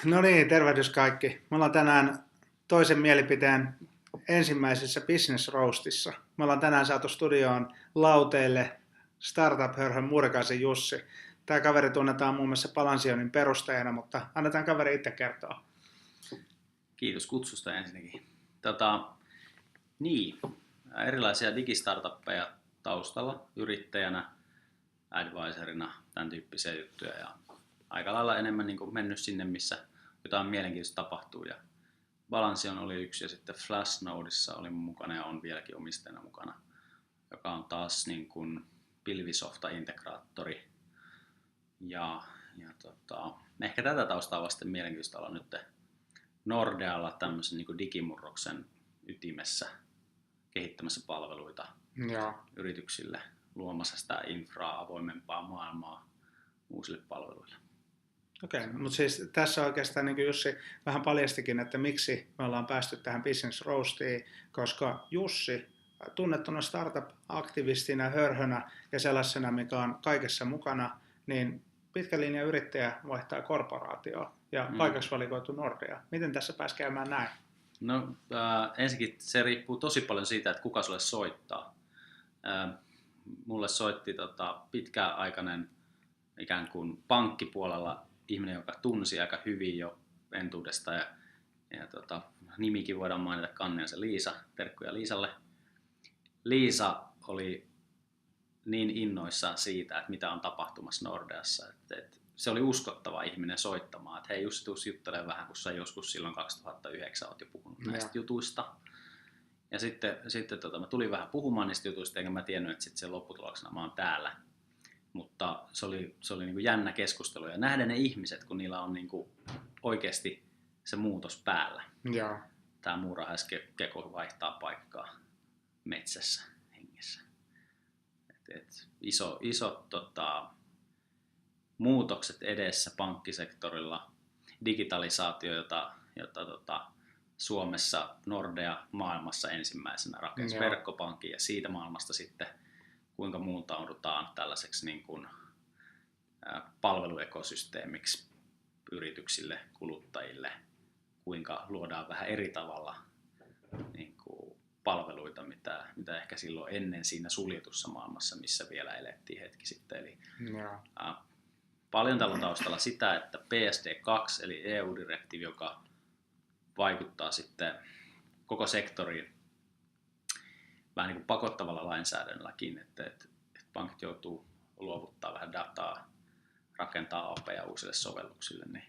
No niin, tervehdys kaikki. Me ollaan tänään toisen mielipiteen ensimmäisessä Business Roastissa. Me ollaan tänään saatu studioon lauteille Startup-hörhön Murkaisen Jussi. Tämä kaveri tunnetaan muun muassa Palansionin perustajana, mutta annetaan kaveri itse kertoa. Kiitos kutsusta ensinnäkin. Niin, erilaisia digistartuppeja taustalla, yrittäjänä, advisorina, tämän tyyppisiä juttuja ja aika lailla enemmän niin kuin mennyt sinne, missä jotain mielenkiintoista tapahtuu. Ja Balansion oli yksi ja sitten Flashnodeissa oli mukana ja on vieläkin omistajana mukana, joka on taas niin kuin pilvisofta-integraattori. Ehkä tätä taustaa vasten mielenkiintoista olla nyt Nordealla tämmöisen niin kuin digimurroksen ytimessä kehittämässä palveluita yrityksille, luomassa sitä infraa, avoimempaa maailmaa uusille palveluille. Okei, mutta siis tässä oikeastaan niin kuin Jussi vähän paljastikin, että miksi me ollaan päästy tähän Business Roastiin, koska Jussi tunnettuna startup-aktivistina, hörhönä ja sellaisena, mikä on kaikessa mukana, niin pitkä linja yrittäjä vaihtaa korporaatioon ja paikaksi valikoitu Nordea. Miten tässä pääsi käymään näin? No ensinnäkin se riippuu tosi paljon siitä, että kuka sulle soittaa. Mulle soitti pitkäaikainen ikään kuin pankkipuolella ihminen, joka tunsi aika hyvin jo entuudesta ja nimikin voidaan mainita Kanniasen Liisa, terkkuja Liisalle. Liisa oli niin innoissaan siitä, että mitä on tapahtumassa Nordeassa, että se oli uskottava ihminen soittamaan, että hei just tuus juttelemaan vähän, kun sä joskus silloin 2009 oot jo puhunut näistä jutuista. Ja sitten mä tulin vähän puhumaan niistä jutuista, eikä mä tiennyt, että sitten sen lopputuloksena mä oon täällä. Mutta se oli niin kuin jännä keskustelu ja nähdä ne ihmiset, kun niillä on niin kuin oikeasti se muutos päällä. Ja. Tämä muurahaiskeko vaihtaa paikkaa metsässä hengessä. Isot muutokset edessä pankkisektorilla, digitalisaatio, jota Suomessa Nordea maailmassa ensimmäisenä rakensi verkkopankin ja siitä maailmasta sitten kuinka muuntaudutaan tällaiseksi niin kuin palveluekosysteemiksi yrityksille, kuluttajille, kuinka luodaan vähän eri tavalla niin kuin palveluita, mitä ehkä silloin ennen siinä suljetussa maailmassa, missä vielä elettiin hetki sitten. Eli paljon tällä taustalla sitä, että PSD2 eli EU-direktiivi, joka vaikuttaa sitten koko sektoriin vähän niin kuin pakottavalla lainsäädännölläkin, että pankit joutuu luovuttaa vähän dataa, rakentaa API:ja uusille sovelluksille, niin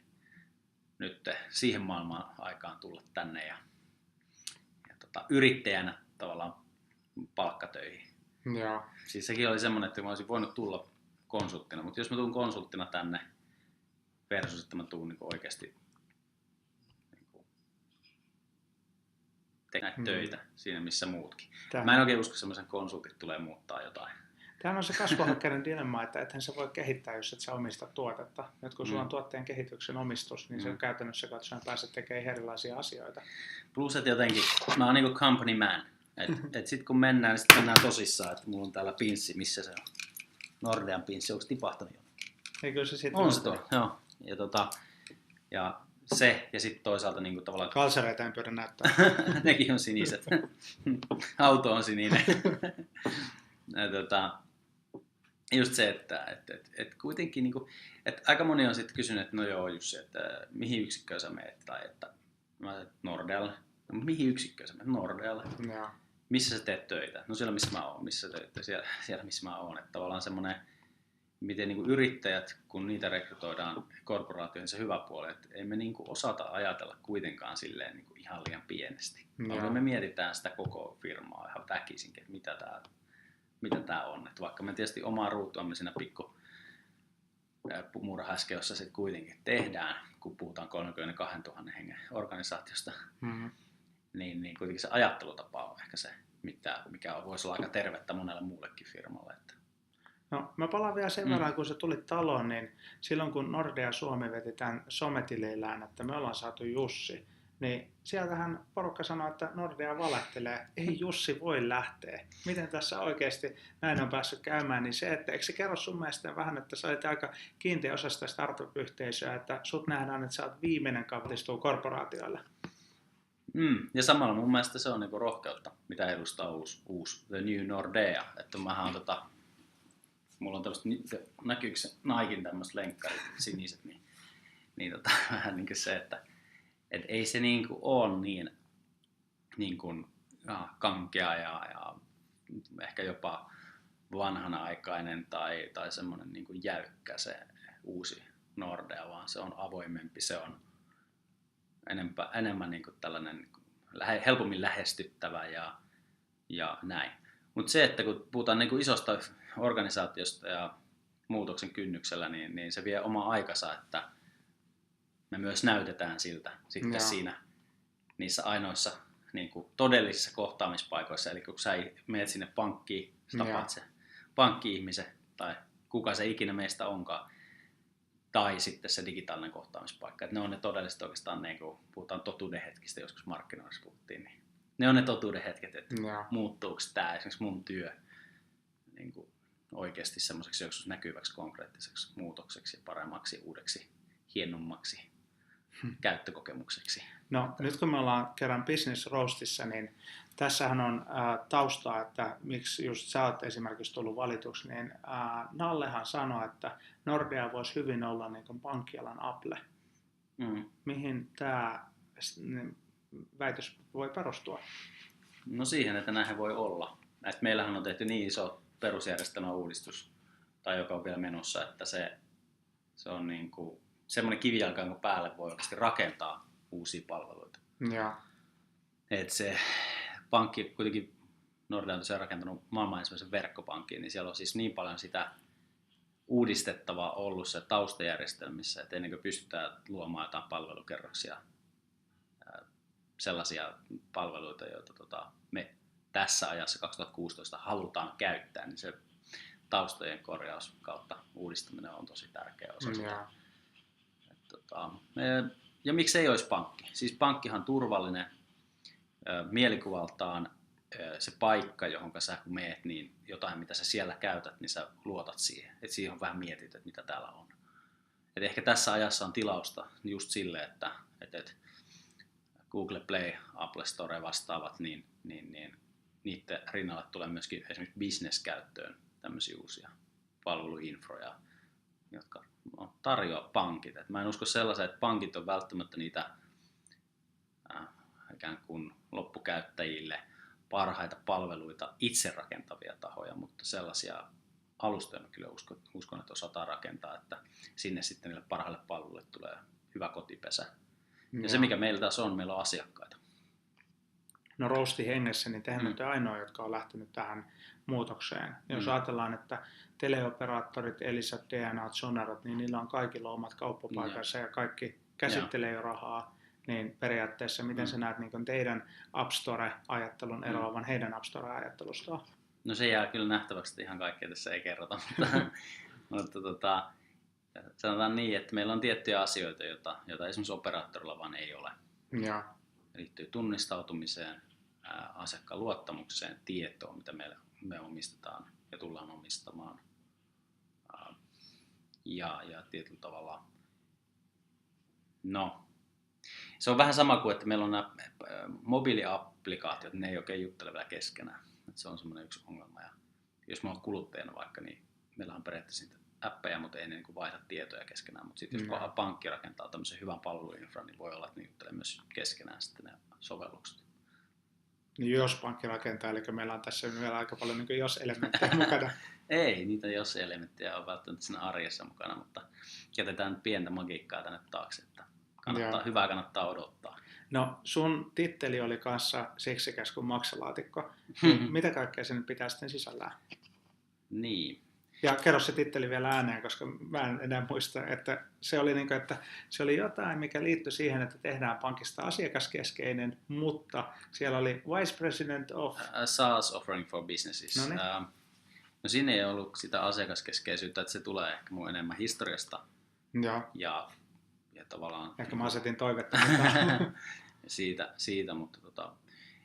nyt siihen maailmaan aikaan tulla tänne ja yrittäjänä tavallaan palkkatöihin. Ja. Siis sekin oli semmoinen, että mä olisin voinut tulla konsulttina, mutta jos mä tuun konsulttina tänne versus, että mä tuun niin oikeasti niin tekemään töitä siinä missä muutkin. Mä en oikein usko, että semmoisen konsultit tulee muuttaa jotain. Tämä on se kasvuhankkeiden dilemma, että ethän sä voi kehittää, jos et sä omista tuotetta. Nyt kun sulla on tuotteen kehityksen omistus, niin se on käytännössä katsoen pääset tekemään erilaisia asioita. Plus, että jotenkin, mä oon niinku company man. Et sit kun mennään, niin sit mennään tosissaan, että mulla on täällä pinssi, missä se on? Nordean pinssi, onko tipahtanut jo? Eikö se sitten? On se tuo, joo. Ja se, ja sitten toisaalta niinku tavallaan... Kalsareita en pyydä näyttää. Nekin on siniset. Auto on sininen. Just se, että kuitenkin niinku, että aika moni on sitten kysynyt, että no joo Jussi, että mihin yksikköön sä meet, tai että mä Nordealle. No, mihin yksikköön sä menet? Nordealle. Ja. Missä sä teet töitä? No siellä missä mä oon. Missä sä teet? Siellä missä mä oon. Että tavallaan semmoinen, miten niinku yrittäjät, kun niitä rekrytoidaan korporaatioihin, se hyvä puoli, että ei me niinku osata ajatella kuitenkaan silleen niinku ihan liian pienesti. Vaan me mietitään sitä koko firmaa ihan väkisinkin, että mitä tää on. Että vaikka me tietysti omaa ruutuamme siinä pikku muurahäskeossa sitten kuitenkin tehdään, kun puhutaan 32 000 hengen organisaatiosta, niin kuitenkin se ajattelutapa on ehkä se, mikä voisi olla aika tervettä monelle muullekin firmalle. No, mä palaan vielä sen verran, kun sä tulit taloon, niin silloin kun Nordea Suomi veti tämän sometileillään, että me ollaan saatu Jussi, niin sieltähän porukka sanoo, että Nordea valehtelee, ei Jussi voi lähteä. Miten tässä oikeasti näin on päässyt käymään, niin se, että eikö se kerro sun mielestä vähän, että sä olet aika kiinteä osa sitä startup-yhteisöä, että sut nähdään, että sä oot viimeinen kautta korporaatioille. Ja samalla mun mielestä se on niinku rohkeutta, mitä edustaa uusi The New Nordea. Että mähän on mulla on tämmöistä, näkyykö se Naikin tämmöiset lenkkarit siniset, niin vähän niin kuin se, että ei se niinku ole niin kuin kankea ja ehkä jopa vanhanaikainen tai semmoinen niin kuin jäykkä se uusi Nordea, vaan se on avoimempi, se on enemmän niin kuin tällainen helpommin lähestyttävä ja näin. Mutta se, että kun puhutaan niin kuin isosta organisaatiosta ja muutoksen kynnyksellä, niin se vie oma aikansa, että me myös näytetään siltä sitten siinä niissä ainoissa niin kuin todellisissa kohtaamispaikoissa. Eli kun sä menet sinne pankkiin, tapaat se pankki-ihmisen tai kuka se ikinä meistä onkaan, tai sitten se digitaalinen kohtaamispaikka. Et ne on ne todelliset oikeastaan, niin kuin puhutaan totuudenhetkistä, joskus markkinoissa puhuttiin, niin ne on ne totuudenhetket, että muuttuuko tämä esimerkiksi mun työ niin kuin oikeasti semmoiseksi joskus näkyväksi, konkreettiseksi muutokseksi ja paremmaksi, uudeksi, hienommaksi käyttökokemukseksi. No nyt kun me ollaan kerran Business Roastissa, niin tässähän on taustaa, että miksi just sä oot esimerkiksi tullut valituksi, niin Nallehan sanoi, että Nordea voisi hyvin olla niin kuin pankkialan Apple. Mihin tämä väitös voi perustua? No siihen, että näinhän voi olla. Et meillähän on tehty niin iso perusjärjestelmäuudistus, tai joka on vielä menossa, että se on niin kuin semmoinen kivijalka, jonka päälle voi oikeasti rakentaa uusia palveluita. Et se pankki, kuitenkin Nordea on tosiaan rakentanut maailman ensimmäisen verkkopankkiin, niin siellä on siis niin paljon sitä uudistettavaa ollut se taustajärjestelmissä, että ennen kuin pystytään luomaan jotain palvelukerroksia, sellaisia palveluita, joita me tässä ajassa 2016 halutaan käyttää, niin se taustojen korjaus kautta uudistaminen on tosi tärkeä osa sitä. Ja miksi ei olisi pankki? Siis pankkihan on turvallinen, mielikuvaltaan se paikka, johon sä kun meet, niin jotain mitä sä siellä käytät, niin sä luotat siihen. Et siihen on vähän mietit, että mitä täällä on. Et ehkä tässä ajassa on tilausta just sille, että Google Play, Apple Store vastaavat, niin niiden rinnalle tulee myöskin esimerkiksi business-käyttöön tämmöisiä uusia palveluinfroja, jotka tarjoaa pankit. Et mä en usko sellaisen, että pankit on välttämättä niitä ikään kuin loppukäyttäjille parhaita palveluita itse rakentavia tahoja, mutta sellaisia alustoja mä kyllä uskon, että osataan rakentaa, että sinne sitten niille parhaille palveluille tulee hyvä kotipesä. Ja se mikä meillä taas on, meillä on asiakkaita. No roasti hengessä, niin tehän olette ainoa, jotka on lähtenyt tähän muutokseen. Jos ajatellaan, että teleoperaattorit, Elisat, DNA, Sonarat, niin niillä on kaikilla omat kauppapaikansa ja kaikki käsittelee jo rahaa, niin periaatteessa miten sä näet niin teidän App Store-ajattelun eroavan heidän App Store-ajattelustaan? No se jää kyllä nähtäväksi, että ihan kaikkea tässä ei kerrota, mutta sanotaan niin, että meillä on tiettyjä asioita, joita esimerkiksi operaattorilla vaan ei ole. Liittyy tunnistautumiseen, asiakkaan luottamukseen, tietoon, mitä me omistetaan ja tullaan omistamaan. Ja tietyllä tavalla, se on vähän sama kuin, että meillä on nämä mobiiliapplikaatiot, ne ei oikein juttele vielä keskenään. Se on semmoinen yksi ongelma. Ja jos mä oon kuluttajana vaikka, niin meillä on periaatteessa niitä appeja, mutta ei ne niin vaihda tietoja keskenään. Mutta sitten jos pankki rakentaa tämmöisen hyvän palveluinfran, niin voi olla, että ne juttelee myös keskenään sitten ne sovellukset. Niin jos pankki rakentaa, eli meillä on tässä vielä aika paljon niin jos-elementtejä mukana. Ei, niitä jos-elementtejä on välttämättä siinä arjessa mukana, mutta jätetään pientä magiikkaa tänne taakse, että hyvää kannattaa odottaa. No sun titteli oli kanssa seksikäs kuin maksalaatikko. Mitä kaikkea se nyt pitää sitten sisällään? Niin. Ja kerro se titteli vielä ääneen, koska mä en enää muista, että se oli, että se oli jotain, mikä liittyi siihen, että tehdään pankista asiakaskeskeinen, mutta siellä oli Vice President of SaaS Offering for Businesses. No siinä ei ollut sitä asiakaskeskeisyyttä, että se tulee ehkä mun enemmän historiasta. Ja tavallaan... Ehkä mä asetin toivetta. siitä mutta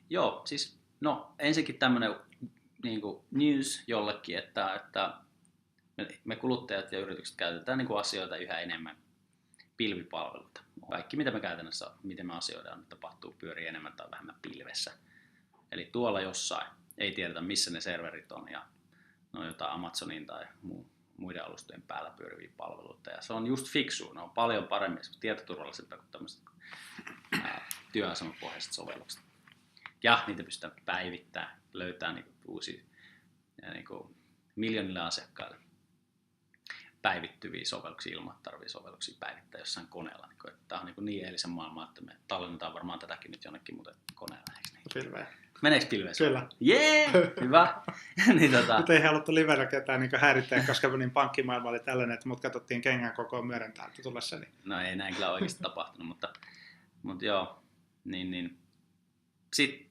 joo, siis no ensinnäkin tämmöinen niin kuin news jollekin, että me kuluttajat ja yritykset käytetään niin kuin asioita yhä enemmän pilvipalveluita. Kaikki mitä me käytännössä, miten me asioidaan, tapahtuu pyörii enemmän tai vähemmän pilvessä. Eli tuolla jossain ei tiedetä missä ne serverit on ja ne on jotain Amazonin tai muiden alustojen päällä pyöriviä palveluita. Ja se on just fiksua, ne on paljon paremmin tietoturvallisempia kuin tämmöiset työasemapohjaiset sovellukset. Ja niitä pystytään päivittämään, löytää niinku uusia niinku miljoonille asiakkaille päivittyviä sovelluksia, ilman tarvii sovelluksia päivittää jossain koneella. Tämä on niin eilisen maailmaa, että me tallennetaan varmaan tätäkin nyt jonnekin muuten koneella. Pilveä. Meneekö pilveessä? Kyllä. Jee! Hyvä! niin, Mutta ei haluttu livenä ketään niin häirittää, koska niin pankkimaailma oli tällainen, että mut katsottiin kengän kokoon myöden täältä tullessa. Niin. No ei näin kyllä oikeasti tapahtunut, mutta joo. Niin. Sitten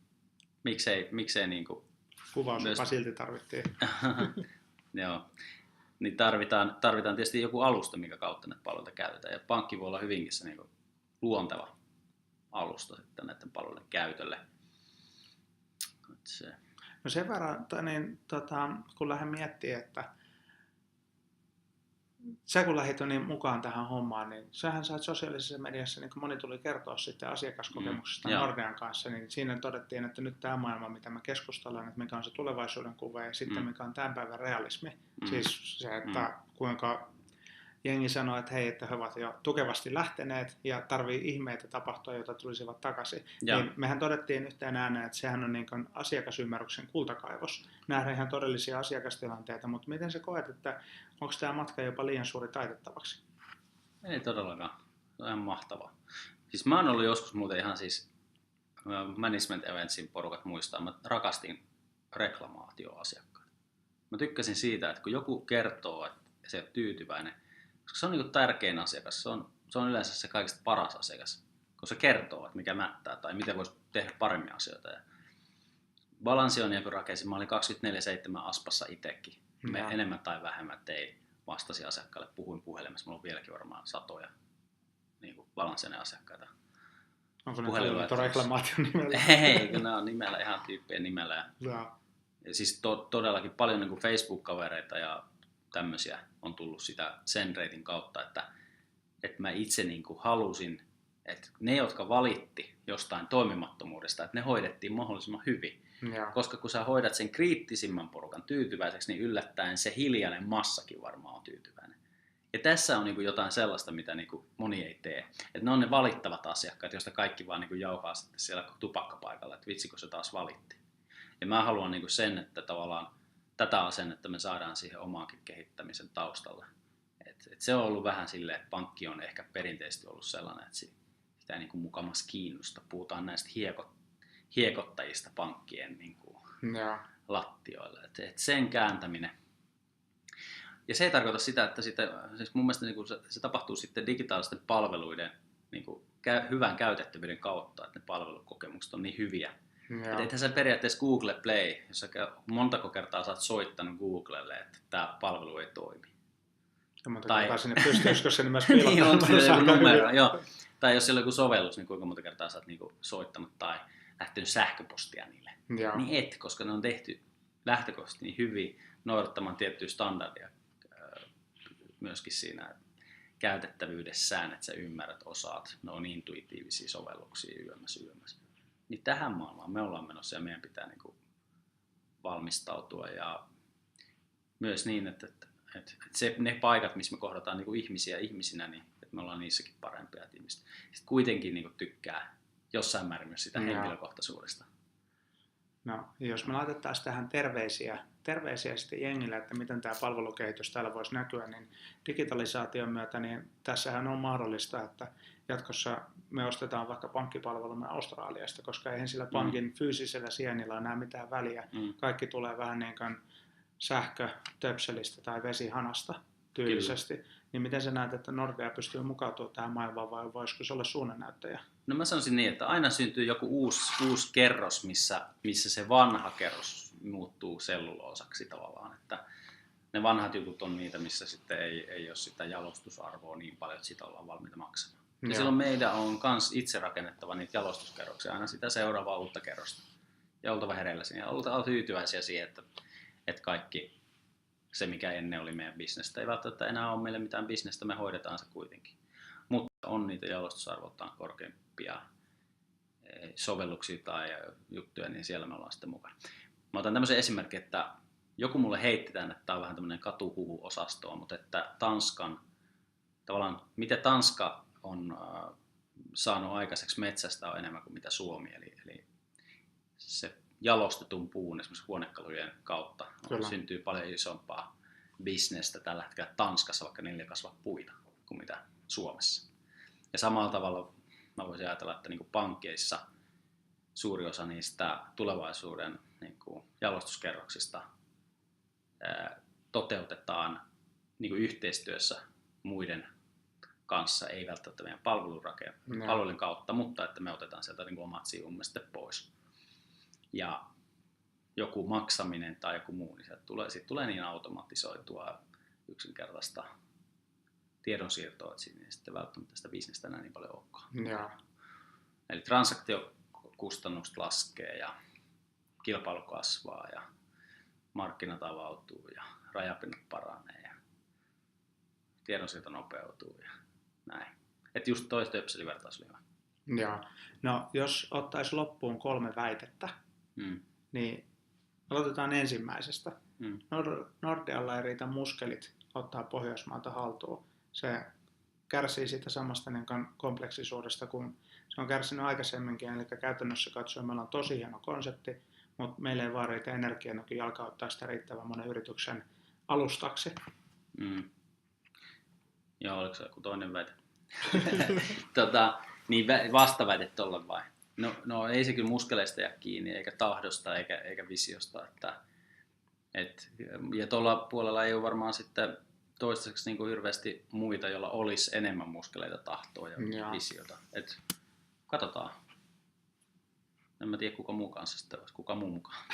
miksei niinku... Kuvausjopa silti tarvittiin. Joo. Niin tarvitaan tietysti joku alusta, minkä kautta näitä palveluita käytetään. Ja pankki voi olla hyvinkin se niinku luonteva alusta sitten näiden palveluiden käytölle. No sen verran, kun lähden miettimään, että sä kun lähdit niin mukaan tähän hommaan, niin sähän sait sosiaalisessa mediassa, niin kun moni tuli kertoa sitten asiakaskokemuksesta Nordean kanssa, niin siinä todettiin, että nyt tämä maailma, mitä me keskustellaan, että mikä on se tulevaisuuden kuva ja sitten mikä on tämän päivän realismi. Siis se, että kuinka jengi sanoo, että hei, että he ovat jo tukevasti lähteneet ja tarvii ihmeitä tapahtua, joita tulisivat takaisin. Niin mehän todettiin yhteen ääneen, että sehän on niin kuin asiakasymmärryksen kultakaivos. Nähdään ihan todellisia asiakastilanteita, mutta miten sä koet, että onko tämä matka jopa liian suuri taitettavaksi? Ei todellakaan. Se on ihan mahtavaa. Siis mä oon ollut joskus muuten ihan siis management eventsin porukat muistaa, mä rakastin reklamaatioasiakkaita. Mä tykkäsin siitä, että kun joku kertoo, että se on tyytyväinen, koska se on niin tärkein asiakas, se on yleensä se kaikista paras asiakas, kun se kertoo, että mikä mättää tai miten voisi tehdä paremmin asioita. Ja Balansionia kun rakensin, mä olin 24/7 Aspassa itsekin. Me enemmän tai vähemmän tein, vastasin asiakkaalle, puhuin puhelimessa, mulla on vieläkin varmaan satoja niin Balansionin asiakkaita. Onko ne toimittu reklamaation nimellä? Ei, kun ne on nimellä, ihan tyyppien nimellä. Ja siis todellakin paljon niin kuin Facebook-kavereita ja tämmöisiä on tullut sitä sen reitin kautta, että mä itse niin kuin halusin, että ne, jotka valitti jostain toimimattomuudesta, että ne hoidettiin mahdollisimman hyvin. Koska kun sä hoidat sen kriittisimmän porukan tyytyväiseksi, niin yllättäen se hiljainen massakin varmaan on tyytyväinen. Ja tässä on niin kuin jotain sellaista, mitä niin kuin moni ei tee. Että ne on ne valittavat asiakkaat, joista kaikki vaan niin kuin jauhaa sitten siellä tupakkapaikalla, että vitsi kun se taas valitti. Ja mä haluan niin kuin sen, että tavallaan tätä asennetta me saadaan siihen omaankin kehittämisen taustalle. Et se on ollut vähän silleen, että pankki on ehkä perinteisesti ollut sellainen, että sitä ei niin kuin mukamas kiinnosta. Puhutaan näistä hiekottajista pankkien niin kuin lattioille. Et sen kääntäminen. Ja se ei tarkoita sitä, että siis mun mielestä niin kuin se tapahtuu sitten digitaalisten palveluiden niin kuin hyvän käytettävyyden kautta, että ne palvelukokemukset on niin hyviä. Että ethän sä periaatteessa Google Play, jos montako kertaa sä oot soittanut Googlelle, että tämä palvelu ei toimi. Ja monta kertaa sinne pystyisikö se myös numero, tai jos siellä on joku sovellus, niin kuinka monta kertaa sä oot niinku soittanut tai lähtenyt sähköpostia niille. Niin et, koska ne on tehty lähtökohtaisesti niin hyvin noudattamaan tiettyä standardia myöskin siinä käytettävyydessään, että sä ymmärrät, osaat, ne on intuitiivisia sovelluksia yömmässä. Niin tähän maailmaan me ollaan menossa ja meidän pitää niinku valmistautua ja myös niin, että ne paikat, missä me kohdataan niinku ihmisiä ihmisinä, niin että me ollaan niissäkin parempia, että ihmiset sitten kuitenkin niinku tykkää jossain määrin myös sitä henkilökohtaisuudesta. No, jos me laitettaisiin tähän terveisiä sitten jengille, että miten tämä palvelukehitys täällä voisi näkyä, niin digitalisaation myötä, niin tässähän on mahdollista, että jatkossa me ostetaan vaikka pankkipalvelumme Australiasta, koska eihän sillä pankin fyysisellä sijainnilla enää mitään väliä. Kaikki tulee vähän niin kuin sähkötöpselistä tai vesihanasta tyylisesti. Kyllä. Niin miten sä näet, että Nordea pystyy mukautumaan tähän maailmaan vai voisiko se olla suunnannäyttäjä? No mä sanoisin niin, että aina syntyy joku uusi kerros, missä se vanha kerros muuttuu selluloosaksi tavallaan. Että ne vanhat jutut on niitä, missä sitten ei ole sitä jalostusarvoa niin paljon, että siitä ollaan valmiita maksamaan. Ja silloin meidän on myös itse rakennettava niitä jalostuskerroksia, aina sitä seuraavaa uutta kerrosta. Ja oltava hereillä siinä. Ja oltava tyytyväisiä siihen, että kaikki se, mikä ennen oli meidän bisnestä, ei välttämättä enää ole meille mitään bisnestä, me hoidetaan se kuitenkin. Mutta on niitä jalostusarvoltaan korkeampia sovelluksia tai juttuja, niin siellä me ollaan sitten mukana. Mä otan tämmöisen esimerkin, että joku mulle heitti tämän, että tämä on vähän tämmöinen katuhuhu-osastoa, mutta että tavallaan miten Tanska on saanut aikaiseksi metsästä on enemmän kuin mitä Suomi, eli se jalostetun puun esimerkiksi huonekalujen kautta syntyy paljon isompaa bisnestä tällä hetkellä Tanskassa, vaikka niillä kasvaa puita kuin mitä Suomessa. Ja samalla tavalla mä voisin ajatella, että niin kuin pankkeissa suuri osa niistä tulevaisuuden niin kuin jalostuskerroksista toteutetaan niin kuin yhteistyössä muiden kanssa, ei välttämättä meidän palvelun kautta, mutta että me otetaan sieltä niin kuin omat sivumme sitten pois. Ja joku maksaminen tai joku muu, niin siitä tulee niin automatisoitua yksinkertaista tiedonsiirtoa, että siinä ei sitten välttämättä sitä bisnestä enää niin paljon olekaan. Ja. Eli transaktiokustannukset laskee ja kilpailu kasvaa ja markkinat avautuu ja rajapinnat paranee ja tiedonsiirto nopeutuu ja näin. Että just toi stöpselivertaus oli hyvä. Joo. No jos ottaisi loppuun 3 väitettä, niin aloitetaan ensimmäisestä. Nordealla ei riitä muskelit ottaa Pohjoismaata haltuun. Se kärsii siitä samasta kompleksisuudesta kuin se on kärsinyt aikaisemminkin. Eli käytännössä katsoen meillä on tosi hieno konsepti, mutta meillä ei vaan riitä energiaa jalkauttaa sitä riittävän monen yrityksen alustaksi. Joo, oliko se joku toinen väite? Niin vastaväite tolle vai? No ei se kyllä muskeleista jää kiinni, eikä tahdosta, eikä visiosta. Ja tuolla puolella ei ole varmaan sitten toistaiseksi niin kuin hirveästi muita, joilla olisi enemmän muskeleita, tahtoa ja visiota. Katsotaan. En mä tiedä kuka muu kanssa sitten olisi, kuka muu mukaan.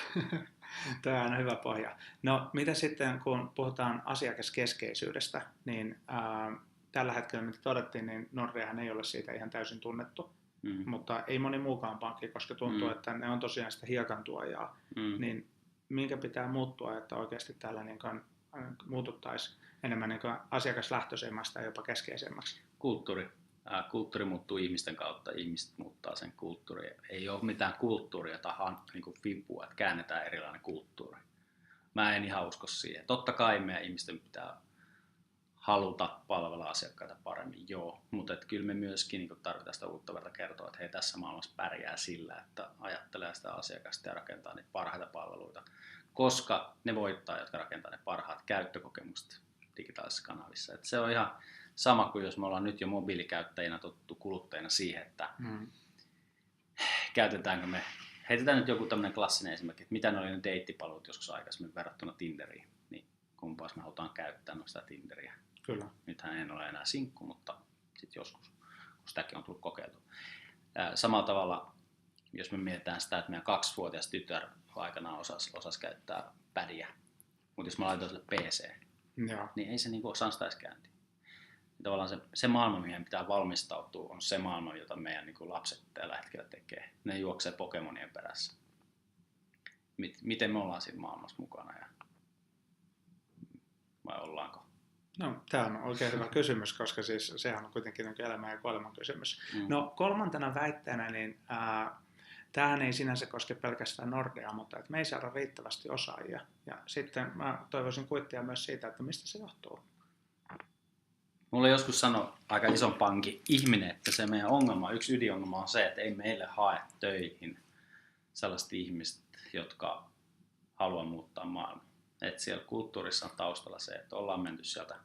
Tämä on aina hyvä pohja. No mitä sitten kun puhutaan asiakaskeskeisyydestä, niin tällä hetkellä mitä todettiin, niin Nordeahan ei ole siitä ihan täysin tunnettu. Mutta ei moni muukaan pankki, koska tuntuu, että ne on tosiaan sitä hiekantuojaa. Niin minkä pitää muuttua, että oikeasti täällä niin kuin muututtaisiin enemmän niin kuin asiakaslähtöisemmästä ja jopa keskeisemmäksi? Kulttuuri muuttuu ihmisten kautta, ihmiset muuttaa sen kulttuurin. Ei ole mitään kulttuuria tai niin kuin vipua, että käännetään erilainen kulttuuri. Mä en ihan usko siihen. Totta kai meidän ihmisten pitää haluta palvella asiakkaita paremmin, joo, mutta kyllä me myöskin niin tarvitaan sitä uutta verta kertoa, että hei, tässä maailmassa pärjää sillä, että ajattelee sitä asiakasta ja rakentaa niitä parhaita palveluita, koska ne voittaa, jotka rakentaa ne parhaat käyttökokemukset digitaalisissa kanavissa. Et se on ihan sama kuin jos me ollaan nyt jo mobiilikäyttäjinä tottu kuluttajina siihen, että käytetäänkö me, heitetään nyt joku tämmöinen klassinen esimerkki, että mitä ne oli ne deittipalvelut joskus aikaisemmin verrattuna Tinderiin, niin kumpaas me halutaan käyttää sitä Tinderiä. Kyllä. Nythän en ole enää sinkku, mutta sitten joskus, kun sitäkin on tullut kokeiltua. Samalla tavalla, jos me mietitään sitä, että meidän 2-vuotias tytär aikanaan osasi käyttää pädiä, mutta jos mä laitan sille PC, niin ei se niinku osaa sitä edes kääntiä. Tavallaan se maailma, mihin pitää valmistautua, on se maailma, jota meidän niinku lapset tällä hetkellä tekee. Ne juoksee Pokemonien perässä. Miten me ollaan siinä maailmassa mukana? Vai ollaanko? No, tämä on oikein hyvä kysymys, koska siis sehän on kuitenkin elämän ja kuoleman kysymys. No, 3. väitteenä, niin tämähän ei sinänsä koske pelkästään Nordea, mutta että me ei saada riittävästi osaajia. Ja sitten mä toivoisin kuittia myös siitä, että mistä se johtuu. Mulle joskus sanoi aika ison pankin ihminen, että se meidän ongelma, yksi ydinongelma on se, että ei meille hae töihin sellaiset ihmiset, jotka haluaa muuttaa maailmaa. Että siellä kulttuurissa on taustalla se, että ollaan menty sieltä,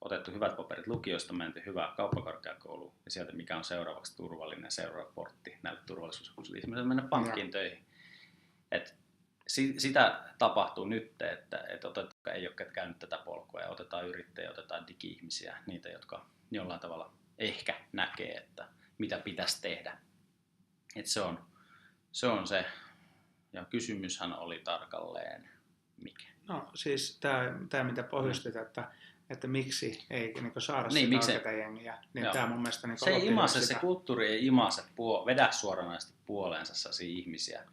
otettu hyvät paperit lukiosta, menty hyvää kauppakorkeakouluun ja sieltä mikä on seuraavaksi turvallinen seuraava portti näille turvallisuushakuisille ihmisille mennä pankkiin töihin. Et sitä tapahtuu nyt, että ei ole käynyt tätä polkua ja otetaan yrittäjiä, otetaan digi-ihmisiä, niitä jotka jollain tavalla ehkä näkee, että mitä pitäisi tehdä. Et se on se, ja kysymyshän oli tarkalleen mikä? No siis tämä mitä pohjustit, että että miksi ei niin saada niin, sitä oikeaa jengiä. Niin tämä mun mielestä niin se ei imase, se kulttuuri ei imase, vedä suoranaisesti puoleensa sellaisia ihmisiä.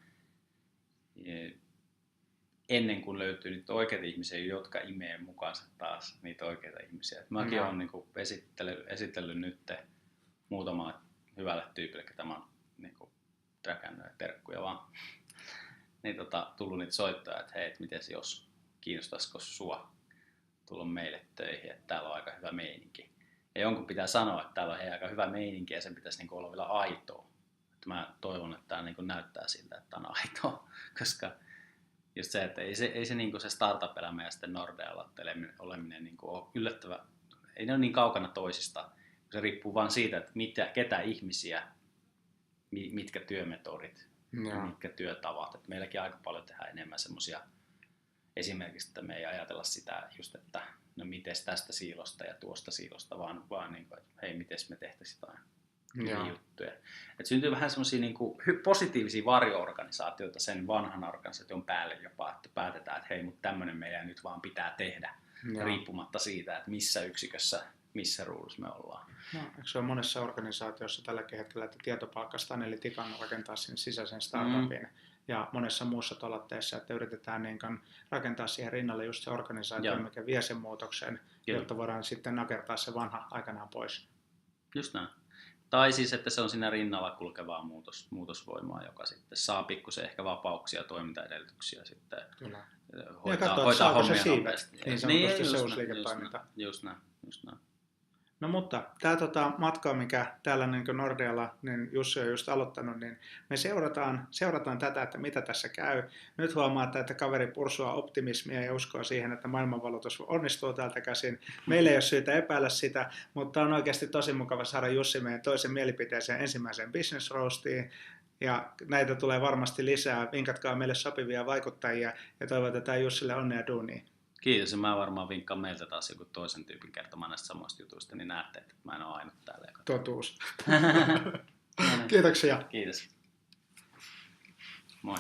Ennen kuin löytyy niitä oikeita ihmisiä, jotka imee mukaansa taas niitä oikeita ihmisiä. Mäkin olen niin esitellyt nyt muutamalle hyvälle tyypille, ketä mä oon niin träkännyt ja terkkuja vaan. Niin tullut niitä soittoja, että hei, miten jos kiinnostaisiko sua tulla meille töihin, että täällä on aika hyvä meininki. Ja jonkun pitää sanoa, että täällä on aika hyvä meininki ja sen pitäisi niin olla vielä aitoa. Että mä toivon, että tämä niin näyttää siltä, että on aitoa, koska just se, että ei se, niin se startup-elämä ja sitten Nordealla oleminen niin ole yllättävä, ei ne ole niin kaukana toisista. Se riippuu vaan siitä, että ketä ihmisiä, mitkä työmetodit, mitkä työtavat. Että meilläkin aika paljon tehdään enemmän semmoisia, esimerkiksi, että me ei ajatella sitä just, että no mites tästä siilosta ja tuosta siilosta, vaan niin kuin, että hei, mites me tehtäisiin jotain juttuja. Että syntyy vähän semmoisia niin kuin positiivisia varjo-organisaatioita sen vanhan organisaation päälle jopa, että päätetään, että hei, mutta tämmöinen meidän nyt vaan pitää tehdä, riippumatta siitä, että missä yksikössä, missä ruudussa me ollaan. No, eikö se ole monessa organisaatiossa tälläkin hetkellä, että tietopalkkasta eli tikan rakentaa sinne sisäisen startupin ja monessa muussa tolotteessa, että yritetään niin rakentaa siihen rinnalle just se organisaatio, mikä vie sen muutoksen, jotta voidaan sitten nakertaa se vanha aikanaan pois. Just näin. Tai siis, että se on siinä rinnalla kulkevaa muutosvoimaa, joka sitten saa pikkusen ehkä vapauksia ja toimintaedellytyksiä sitten hoitaa hommia nopeasti. Niin sanotusti se uusi liiketoiminta. Just näin. No mutta tämä matka, mikä täällä niin Nordealla, niin Jussi on just aloittanut, niin me seurataan tätä, että mitä tässä käy. Nyt huomaatte, että kaveri pursuaa optimismia ja uskoa siihen, että maailmanvalotus onnistuu täältä käsin. Meillä ei ole syytä epäillä sitä, mutta on oikeasti tosi mukava saada Jussi meidän toisen mielipiteeseen ensimmäiseen Business Roastiin. Ja näitä tulee varmasti lisää. Vinkatkaa meille sopivia vaikuttajia ja toivotetaan Jussille onnea duunia. Kiitos, ja mä varmaan vinkkaan meiltä taas joku toisen tyypin kertomaan näistä samoista jutuista, niin näette, että mä en ole ainut täällä. Totuus. Kiitoksia. Kiitos. Moi.